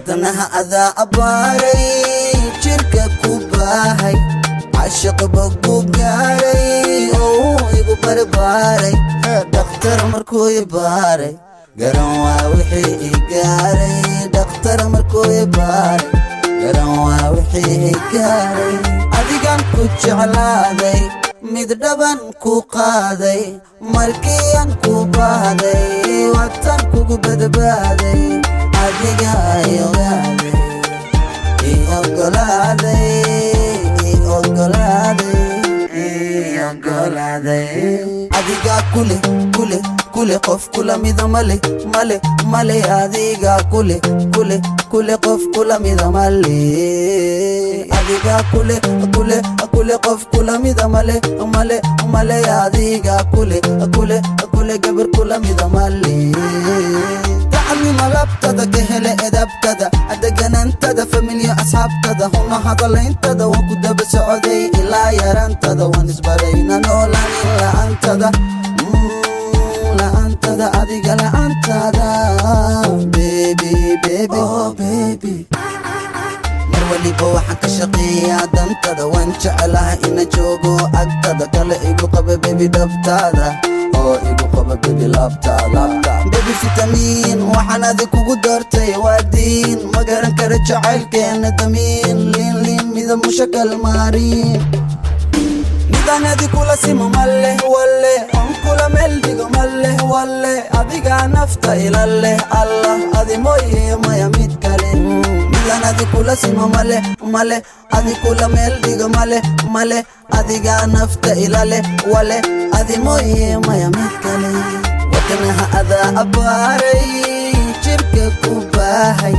wadnaha adaa abbaaray jirka ku baahay عاشق بقو قاري أو يقو برباري دكتور مركو يباري قرنوا وحي قاري دكتور مركو يباري قرنوا وحي قاري أديقان كو جعلادي مدربان كو قادي مركيان كو بادي واتن كو بدبادي أديقان يغادي يغلادي adiga kule qof kula mida male adiga kule qof kula mida male adiga kule qof kula mida male adiga kule gabar kula mida male تعلم لبتدا كهلا ادبتدا ادقنا انتدا فاميليا اصحابتدا هنا هذا اللي انتدا وكدا بسعودي الى يرانتدا ونسبرينا نولان الا انتدا لا انتدا اديق لا انتدا بيبي اوه بيبي مرولي بوحك شقيا دنتدا وانشعلها إنا جوغو اكتدا كلا ايقو قبا بيبي دبتدا igu qaba baby labtada baby vitamin waxana kugu doortay waadiin ma garan kara jacaylkeena damiin liin mida mushakal maarin nidaanadi kula simo malle walle on kula meel dhigo malle walle adiga nafta ilalle allah adi mooye maya mid kale nidaanadi kula simo malle adi kula meel dhigo malle adiga nafta ilalle walle adi mooye maya mid kale wadnaha adaa abbaaray jirka ku baahay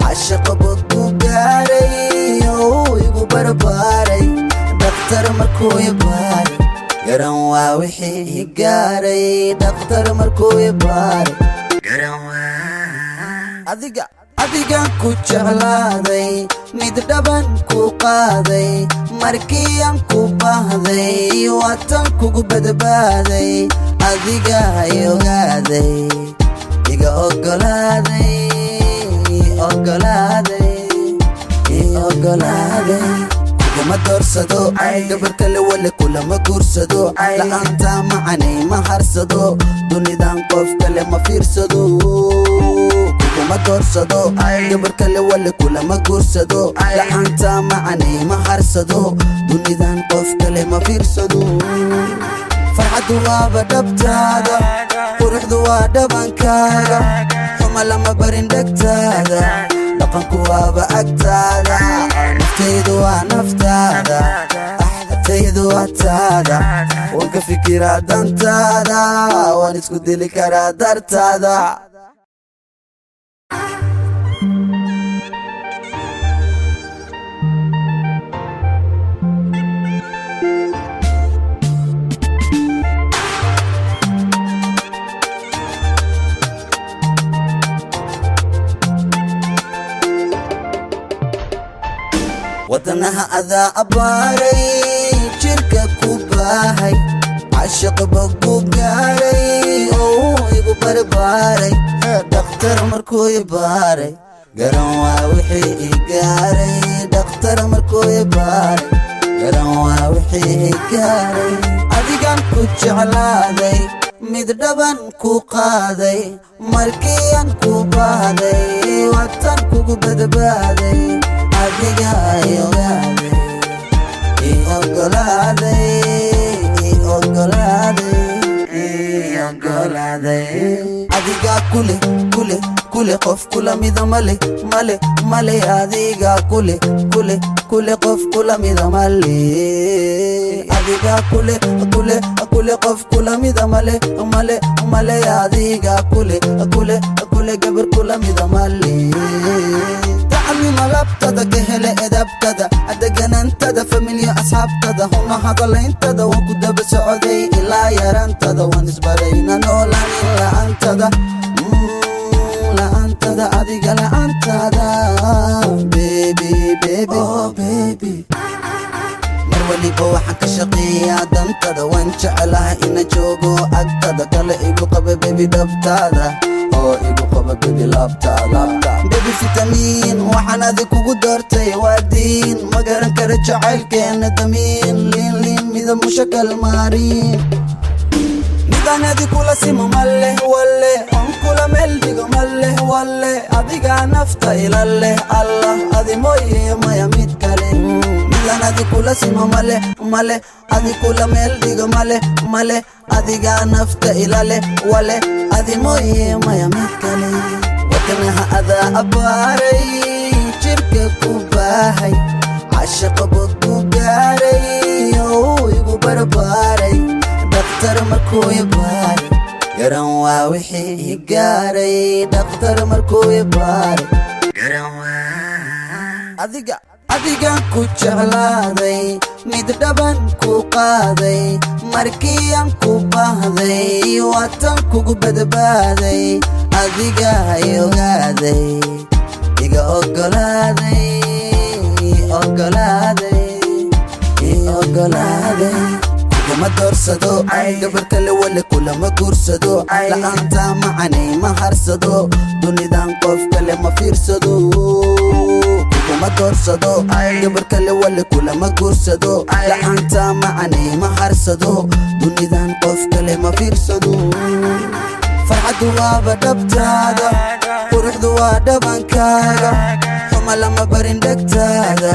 caashaq baqu gaaray oo igu barbaaray دكتور مركو يباري قرن واوحي قاري دكتور مركو يباري قرن adiga ku jeclaaday mid dhaban ku qaaday markiyan ku baahday watan kugu badbaaday adiga ayogaaday iga ogolaaday كما دورسدو قبل كل ولا كل ما قرسدو لا أنت معني ما حرسدو دوني دان قف كل ما فيرسدو كما دورسدو قبل كل ولا كل ما قرسدو لا أنت معني ما حرسدو دوني دان قف كل ما فيرسدو فرحة وابا دبتادا فرح دوا دبانكادا هما لما برندكتادا لقنكو وابا أكتادا نفتيدو ونفتادا أحدتيدو واتادا وانك فكرة دانتادا وانسكو ديلي كرا دارتادا wadnaha adaa abbaaray jirka ku baahay caashaq baqu gaaray oo igu barbaaray daktar markuu ibaaray garan waa wixii gaaray daktar markuu ibaaray garan waa wixii gaaray adigan ku jeclaaday mid dhaban ku qaaday markiyan ku baahday watan kugu badbaaday adiga ayogaaday adiga kule qof kula mida male adiga kule qof kula mida male adiga kule qof kula mida male adiga kule gabar kula mida male تعلم لبتدا كهلا ادبتدا ادقنا انتدا فاميليا اصحابتدا هنا هذا اللي انتدا وكدا بسعودي الى يرانتدا ونسبرينا نولان الا انتدا لا انتدا اديق لا انتدا بيبي اوه بيبي مرولي بوحك شقيا دنتدا وانشعلها إنا جوغو أكتدا كلا إيقو قبا بيبي دبتادا oo igu qaba bebi laabtaada bebi fitamiin waxaan adi kugu doortay waa diin ma garan kara jacaylkeena damiin liin liin mida mushakal maariin midaan adi kula simo maleh walle on kula meel dhigo maleh walle adigaa nafta ila leh allah adi mooye maya mid kale midaan adi kula simo maleh maleh adi kula meel dhigo maleh maleh adigaa nafta ila leh walle adi mooye maya mid kale wadnaha adaa abbaaray jirka ku baahay cashaqa bod ku gaaray oo igu barbaaray dhakhtar markuu i baaray garan waa wixii gaaray dhakhtar markuu i baaray garan waa adigaan ku jeclaaday mid dhaban ku qaaday markii aan ku baahday waatan kugu badbaaday adiga hay ogaaday iga ogolaaday kuma doorsado gabar kale wale kulama guursado la'aanta macanay ma harsado dunidan qof kale ma fiirsado kuma doorsado gabar kale wale kulama guursado la'aanta macanay ma harsado dunidan qof kale ma fiirsado farxadu waaba dhabtaada quruxdu waa dhabankaaga xuma lama barin dhegtaada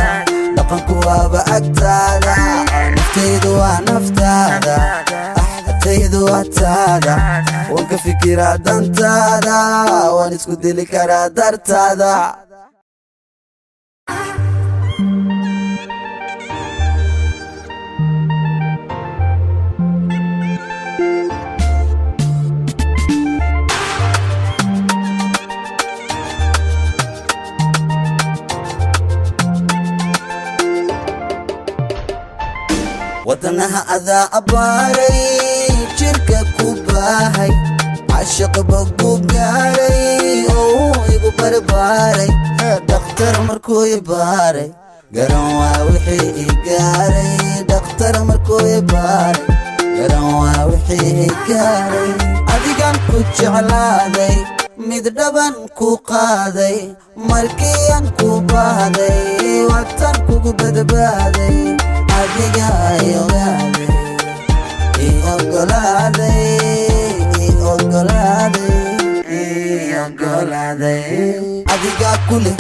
dhaqanku waaba agtaada naftaydu waa naftaada axdataydu waa taada waan ka fikiraa dantaada waan isku dili karaa dartaada wadnaha adaa abbaaray jirka ku baahay cashaqa bog ku gaaray oo igu barbaaray dhakhtar markuu i baaray garan waa wixii i gaaray dhakhtar markuu i baaray garan waa wixii i gaaray adigaan ku jeclaaday mid dhaban ku qaaday markii aan ku baahday waatan kugu badbaaday adiga ay ogaaday i ogolaaday adigaa kule